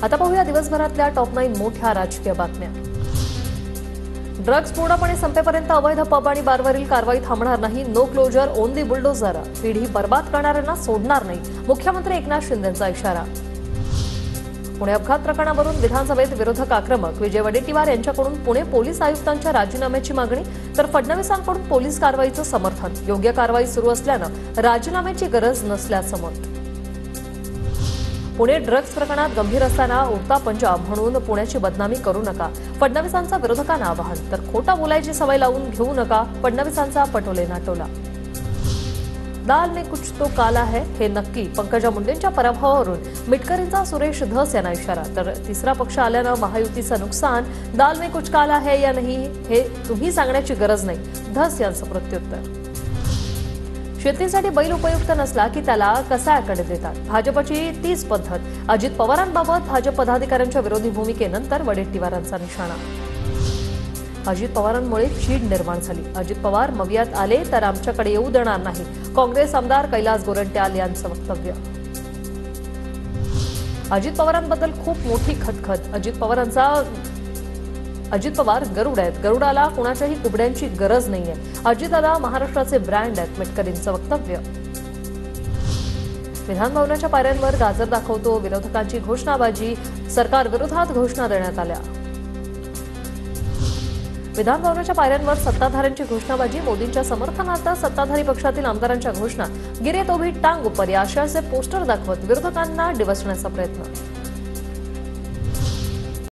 आता पाहूया दिवसभरातल्या टॉप 9 मोठ्या राजकीय बातम्या। ड्रग्ज पूर्णपणे संपेपर्यंत अवैध पब आणि बारवरील कारवाई थांबणार नाही। No closure on the bulldozer. पिढी बर्बाद करणाऱ्यांना सोडणार नाही, मुख्यमंत्री एकनाथ शिंदेंचा इशारा। पुणे अपघात प्रकरणावरून विधानसभेत विरोधक आक्रमक। विजय वडेट्टीवार यांच्याकडून पुणे पोलीस आयुक्तांच्या राजीनाम्याची मागणी, तर फडणवीसांकडून पोलीस कारवाईचं समर्थन। योग्य कारवाई सुरू असल्यानं राजीनाम्याची गरज नसल्याचं मत। पुणे ड्रग्ज प्रकरणात गंभीर असताना उडता पंजाब म्हणून पुण्याची बदनामी करू नका, फडणवीसांचा विरोधकांना आवाहन। तर खोटा बोलायची सवय लावून घेऊ नका, फडणवीसांचा पटोलेंना टोला। दाल में कुछ तो काला है हे नक्की, पंकजा मुंडेंच्या पराभवावरून मिटकरींचा सुरेश धस यांना इशारा। तर तिसरा पक्ष आल्यानं महायुतीचं नुकसान, दाल में कुछ काला है या नाही हे तुम्ही सांगण्याची गरज नाही, धस यांचं प्रत्युत्तर। शेतीसाठी बैल उपयुक्त नसला की त्याला कसायाकडे देतात, भाजपची तीच पद्धत। अजित पवारांबाबत भाजप पदाधिकाऱ्यांच्या विरोधी भूमिकेनंतर वडेट्टीवारांचा निशाणा। अजित पवारांमुळे चीड निर्माण झाली, अजित पवार मवियात आले तर आमच्याकडे येऊ देणार नाही, काँग्रेस आमदार कैलास गोरंट्याल यांचं वक्तव्य। अजित पवारांबद्दल खूप मोठी खतखत, अजित पवार गरुड आहेत, गरुडाला कोणाच्याही कुबड्यांची गरज नाहीये, अजितदादा महाराष्ट्राचे ब्रँड आहेत, मिटकरींचं वक्तव्य। विधानभवनाच्या पायऱ्यांवर गाजर दाखवतो, विरोधकांची घोषणाबाजी, सरकार विरोधात घोषणा देण्यात आल्या। विधानभवनाच्या पायऱ्यांवर सत्ताधाऱ्यांची घोषणाबाजी, मोदींच्या समर्थनार्थ सत्ताधारी पक्षातील आमदारांच्या घोषणा। गिरे तो भी टांग ऊपर या आशयाचे पोस्टर दाखवत विरोधकांना डिवचण्याचा प्रयत्न।